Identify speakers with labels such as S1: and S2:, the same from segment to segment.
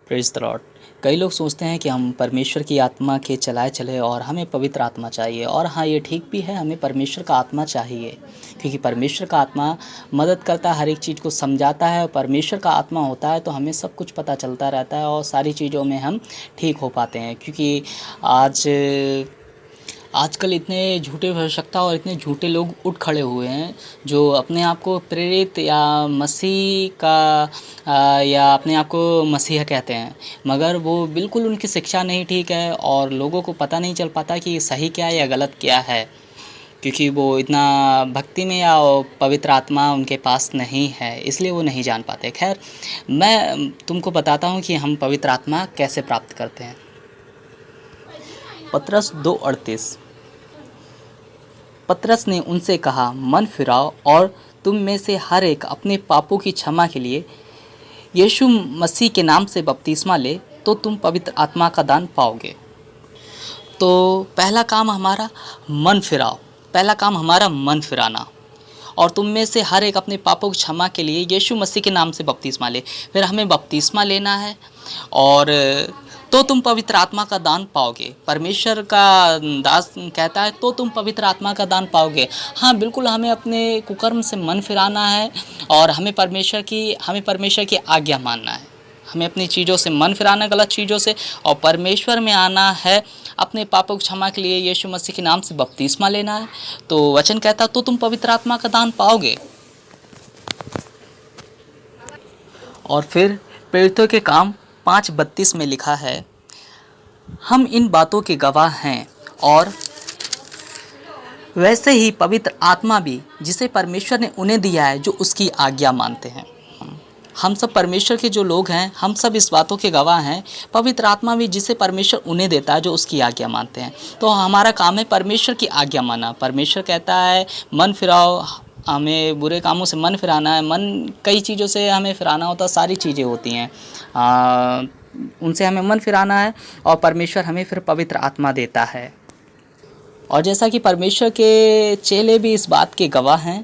S1: Praise the Lord. कई लोग सोचते हैं कि हम परमेश्वर की आत्मा के चलाए चले और हमें पवित्र आत्मा चाहिए, और हाँ, ये ठीक भी है, हमें परमेश्वर का आत्मा चाहिए, क्योंकि परमेश्वर का आत्मा मदद करता है, हर एक चीज़ को समझाता है। और परमेश्वर का आत्मा होता है तो हमें सब कुछ पता चलता रहता है और सारी चीज़ों में हम ठीक हो पाते हैं। क्योंकि आज आजकल इतने झूठे भविष्यवक्ता और इतने झूठे लोग उठ खड़े हुए हैं, जो अपने आप को प्रेरित या मसीह का या अपने आप को मसीहा कहते हैं, मगर वो बिल्कुल उनकी शिक्षा नहीं ठीक है और लोगों को पता नहीं चल पाता कि सही क्या है या गलत क्या है, क्योंकि वो इतना भक्ति में या पवित्र आत्मा उनके पास नहीं है, इसलिए वो नहीं जान पाते। खैर, मैं तुमको बताता हूँ कि हम पवित्र आत्मा कैसे प्राप्त करते हैं। पतरस 2:38। पतरस ने उनसे कहा, मन फिराओ और तुम में से हर एक अपने पापों की क्षमा के लिए यीशु मसीह के नाम से बपतिस्मा ले, तो तुम पवित्र आत्मा का दान पाओगे। तो पहला काम हमारा मन फिराओ, पहला काम हमारा मन फिराना। और तुम में से हर एक अपने पापों की क्षमा के लिए यीशु मसीह के नाम से बपतिस्मा ले। फिर हमें बपतिस्मा लेना है और तो तुम पवित्र आत्मा का दान पाओगे। परमेश्वर का दास कहता है तो तुम पवित्र आत्मा का दान पाओगे। हाँ, बिल्कुल, हमें अपने कुकर्म से मन फिराना है और हमें परमेश्वर की आज्ञा मानना है। हमें अपनी चीज़ों से मन फिराना है, गलत चीज़ों से, और परमेश्वर में आना है। अपने पापों की क्षमा के लिए यीशु मसीह के नाम से बपतिस्मा लेना है। तो वचन कहता तो तुम पवित्र आत्मा का दान पाओगे। और फिर प्रेरितों के काम 5:32 में लिखा है, हम इन बातों के गवाह हैं, और वैसे ही पवित्र आत्मा भी जिसे परमेश्वर ने उन्हें दिया है जो उसकी आज्ञा मानते हैं। हम सब परमेश्वर के जो लोग हैं, हम सब इस बातों के गवाह हैं। पवित्र आत्मा भी जिसे परमेश्वर उन्हें देता है जो उसकी आज्ञा मानते हैं। तो हमारा काम है परमेश्वर की आज्ञा मानना। परमेश्वर कहता है मन फिराओ, हमें बुरे कामों से मन फिराना है। मन कई चीज़ों से हमें फिराना होता है, सारी चीज़ें होती हैं, उनसे हमें मन फिराना है, और परमेश्वर हमें फिर पवित्र आत्मा देता है। और जैसा कि परमेश्वर के चेले भी इस बात के गवाह हैं,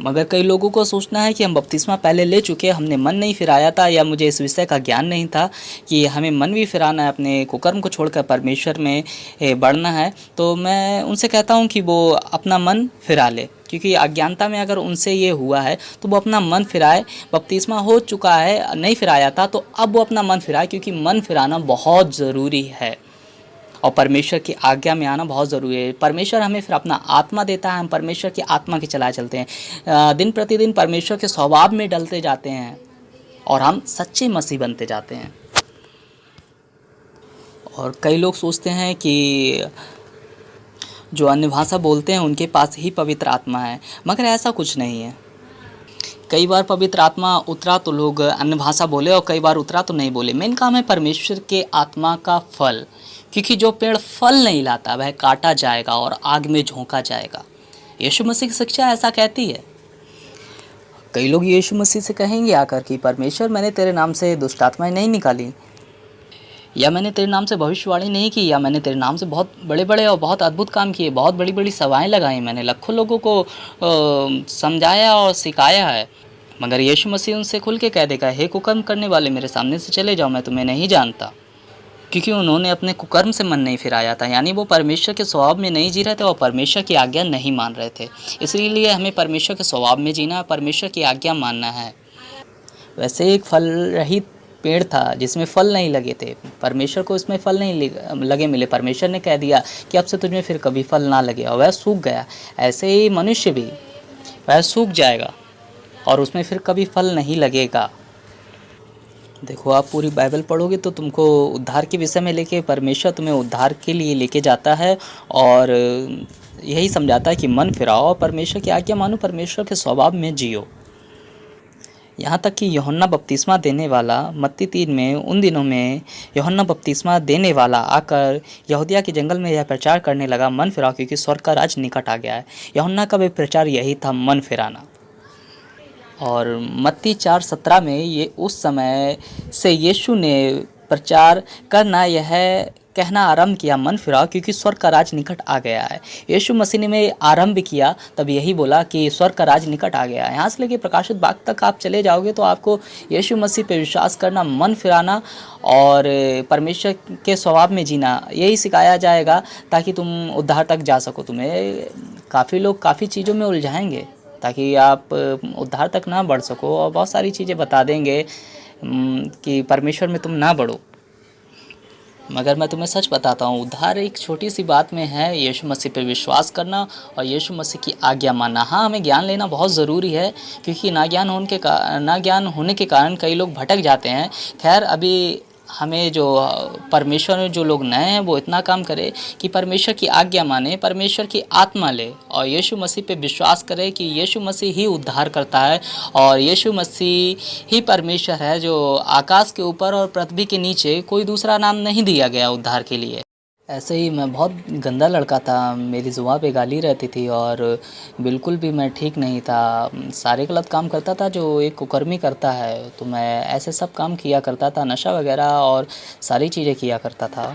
S1: मगर कई लोगों को सोचना है कि हम बपतिस्मा पहले ले चुके, हमने मन नहीं फिराया था, या मुझे इस विषय का ज्ञान नहीं था कि हमें मन भी फिराना है, अपने कुकर्म को छोड़कर परमेश्वर में बढ़ना है। तो मैं उनसे कहता हूं कि वो अपना मन फिरा ले, क्योंकि अज्ञानता में अगर उनसे ये हुआ है तो वो अपना मन फिराए। बपतिस्मा हो चुका है, नहीं फिराया था, तो अब वो अपना मन फिराए, क्योंकि मन फिराना बहुत ज़रूरी है और परमेश्वर की आज्ञा में आना बहुत ज़रूरी है। परमेश्वर हमें फिर अपना आत्मा देता है, हम परमेश्वर की आत्मा के चलाए चलते हैं, दिन प्रतिदिन परमेश्वर के स्वभाव में डलते जाते हैं और हम सच्चे मसीह बनते जाते हैं। और कई लोग सोचते हैं कि जो अन्य भाषा बोलते हैं उनके पास ही पवित्र आत्मा है, मगर ऐसा कुछ नहीं है। कई बार पवित्र आत्मा उतरा तो लोग अन्य भाषा बोले, और कई बार उतरा तो नहीं बोले। मेन काम है परमेश्वर के आत्मा का फल, क्योंकि जो पेड़ फल नहीं लाता वह काटा जाएगा और आग में झोंका जाएगा। यीशु मसीह की शिक्षा ऐसा कहती है। कई लोग यीशु मसीह से कहेंगे आकर कि परमेश्वर, मैंने तेरे नाम से दुष्ट आत्माएं नहीं निकाली, या मैंने तेरे नाम से भविष्यवाणी नहीं की, या मैंने तेरे नाम से बहुत बड़े बड़े और बहुत अद्भुत काम किए, बहुत बड़ी बड़ी सभाएं लगाई, मैंने लाखों लोगों को समझाया और सिखाया है। मगर यीशु मसीह उनसे खुल के कह देगा, हे कुकर्म करने वाले, मेरे सामने से चले जाओ, मैं तुम्हें नहीं जानता। क्योंकि उन्होंने अपने कुकर्म से मन नहीं फिराया था, यानी वो परमेश्वर के स्वभाव में नहीं जी रहे थे और परमेश्वर की आज्ञा नहीं मान रहे थे। इसलिए हमें परमेश्वर के स्वभाव में जीना है, परमेश्वर की आज्ञा मानना है। वैसे एक फल रहित पेड़ था जिसमें फल नहीं लगे थे, परमेश्वर को इसमें फल नहीं लगे मिले। परमेश्वर ने कह दिया कि अब से तुझमें फिर कभी फल ना लगे, और वह सूख गया। ऐसे ही मनुष्य भी, वह सूख जाएगा और उसमें फिर कभी फल नहीं लगेगा। देखो, आप पूरी बाइबल पढ़ोगे तो तुमको उद्धार के विषय में लेके परमेश्वर तुम्हें उद्धार के लिए लेके जाता है, और यही समझाता है कि मन फिराओ, परमेश्वर की आज्ञा मानो, परमेश्वर के स्वभाव में जियो। यहाँ तक कि यूहन्ना बपतिस्मा देने वाला, मत्ती 3 में, उन दिनों में यूहन्ना बपतिस्मा देने वाला आकर यहूदिया के जंगल में यह प्रचार करने लगा, मन फिराओ, क्योंकि स्वर्ग का राज निकट आ गया है। यूहन्ना का भी प्रचार यही था, मन फिराना। और मत्ती 4:17 में ये उस समय से यीशु ने प्रचार करना यह कहना आरंभ किया, मन फिराओ क्योंकि स्वर्ग का राज निकट आ गया है। यीशु मसीह ने में आरंभ किया तब यही बोला कि स्वर्ग का राज निकट आ गया है। यहाँ से लेके प्रकाशित बाग तक आप चले जाओगे तो आपको यीशु मसीह पे विश्वास करना, मन फिराना और परमेश्वर के स्वभाव में जीना यही सिखाया जाएगा ताकि तुम उद्धार तक जा सको। तुम्हें काफ़ी लोग काफ़ी चीज़ों में उलझाएंगे ताकि आप उद्धार तक ना बढ़ सको और बहुत सारी चीज़ें बता देंगे कि परमेश्वर में तुम ना बढ़ो। मगर मैं तुम्हें सच बताता हूँ, उद्धार एक छोटी सी बात में है, यीशु मसीह पर विश्वास करना और यीशु मसीह की आज्ञा मानना। हाँ, हमें ज्ञान लेना बहुत ज़रूरी है क्योंकि ना ज्ञान होने के कारण कई लोग भटक जाते हैं। खैर, अभी हमें जो परमेश्वर में जो लोग नए हैं वो इतना काम करे कि परमेश्वर की आज्ञा माने, परमेश्वर की आत्मा ले और यीशु मसीह पे विश्वास करे कि यीशु मसीह ही उद्धार करता है और यीशु मसीह ही परमेश्वर है जो आकाश के ऊपर और पृथ्वी के नीचे कोई दूसरा नाम नहीं दिया गया उद्धार के लिए। ऐसे ही मैं बहुत गंदा लड़का था, मेरी ज़ुबान पे गाली रहती थी और बिल्कुल भी मैं ठीक नहीं था, सारे गलत काम करता था जो एक कुकर्मी करता है। तो मैं ऐसे सब काम किया करता था, नशा वगैरह और सारी चीज़ें किया करता था।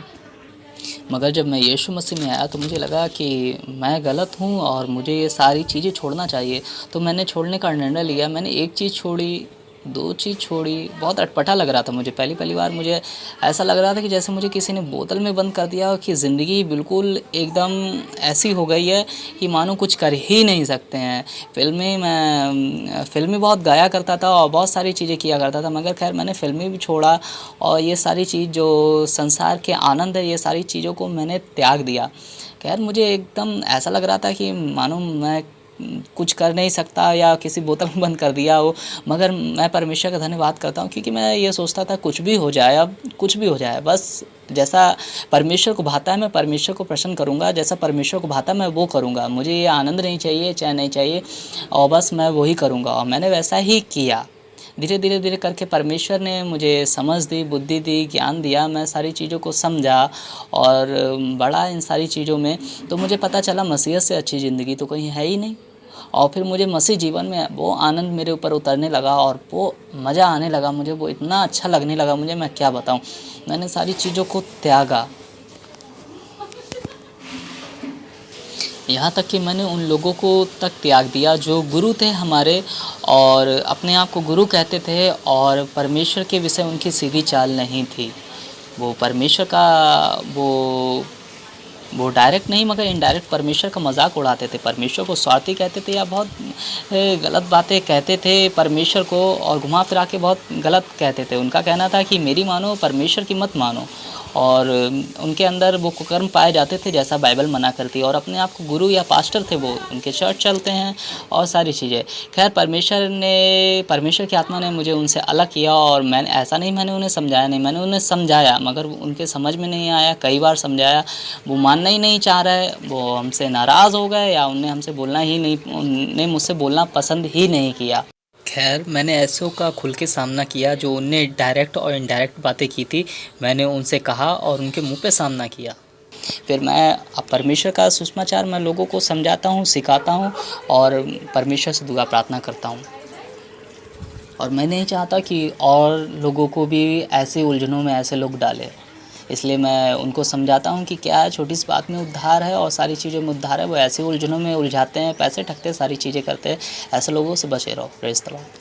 S1: मगर जब मैं यीशु मसीह में आया तो मुझे लगा कि मैं गलत हूँ और मुझे ये सारी चीज़ें छोड़ना चाहिए। तो मैंने छोड़ने का निर्णय लिया। मैंने एक चीज़ छोड़ी, दो चीज़ छोड़ी। बहुत अटपटा लग रहा था मुझे, पहली बार मुझे ऐसा लग रहा था कि जैसे मुझे किसी ने बोतल में बंद कर दिया हो कि ज़िंदगी बिल्कुल एकदम ऐसी हो गई है कि मानो कुछ कर ही नहीं सकते हैं। फिल्में बहुत गाया करता था और बहुत सारी चीज़ें किया करता था, मगर खैर मैंने फिल्में भी छोड़ा और ये सारी चीज़ जो संसार के आनंद है ये सारी चीज़ों को मैंने त्याग दिया। खैर मुझे एकदम ऐसा लग रहा था कि मानो मैं कुछ कर नहीं सकता या किसी बोतल में बंद कर दिया हो, मगर मैं परमेश्वर का धन्यवाद करता हूँ क्योंकि मैं ये सोचता था कुछ भी हो जाए, अब कुछ भी हो जाए, बस जैसा परमेश्वर को भाता है मैं परमेश्वर को प्रसन्न करूँगा, जैसा परमेश्वर को भाता है मैं वो करूँगा। मुझे ये आनंद नहीं चाहिए, चैन नहीं चाहिए और बस मैं वही करूँगा और मैंने वैसा ही किया। धीरे करके परमेश्वर ने मुझे समझ दी, बुद्धि दी, ज्ञान दिया, मैं सारी चीज़ों को समझा और बड़ा इन सारी चीज़ों में। तो मुझे पता चला मसीहत से अच्छी ज़िंदगी तो कहीं है ही नहीं। और फिर मुझे मसीह जीवन में वो आनंद मेरे ऊपर उतरने लगा और वो मज़ा आने लगा, मुझे वो इतना अच्छा लगने लगा, मुझे मैं क्या बताऊं। मैंने सारी चीज़ों को त्यागा, यहाँ तक कि मैंने उन लोगों को तक त्याग दिया जो गुरु थे हमारे और अपने आप को गुरु कहते थे और परमेश्वर के विषय उनकी सीधी चाल नहीं थी। वो परमेश्वर का वो डायरेक्ट नहीं मगर इनडायरेक्ट परमेश्वर का मजाक उड़ाते थे, परमेश्वर को स्वार्थी कहते थे या बहुत गलत बातें कहते थे परमेश्वर को और घुमा फिरा के बहुत गलत कहते थे। उनका कहना था कि मेरी मानो परमेश्वर की मत मानो और उनके अंदर वो कुकर्म पाए जाते थे जैसा बाइबल मना करती। और अपने आप को गुरु या पास्टर थे वो, उनके चर्च चलते हैं और सारी चीज़ें। खैर परमेश्वर की आत्मा ने मुझे उनसे अलग किया और मैंने उन्हें समझाया नहीं, मैंने उन्हें समझाया मगर उनके समझ में नहीं आया। कई बार समझाया, वो मानना ही नहीं चाह रहे, वो हमसे नाराज़ हो गए या उन्हें मुझसे बोलना पसंद ही नहीं किया। खैर मैंने ऐसों का खुल के सामना किया जो उनने डायरेक्ट और इनडायरेक्ट बातें की थी, मैंने उनसे कहा और उनके मुंह पे सामना किया। फिर मैं अब परमेश्वर का सुसमाचार मैं लोगों को समझाता हूँ, सिखाता हूँ और परमेश्वर से दुआ प्रार्थना करता हूँ। और मैं नहीं चाहता कि और लोगों को भी ऐसे उलझनों में ऐसे लोग डालें, इसलिए मैं उनको समझाता हूँ कि क्या है, छोटी सी बात में उद्धार है और सारी चीज़ों में उद्धार है। वो ऐसे उलझनों में उलझाते हैं, पैसे ठगते हैं, सारी चीज़ें करते हैं। ऐसे लोगों से बचे रहो। Praise the Lord.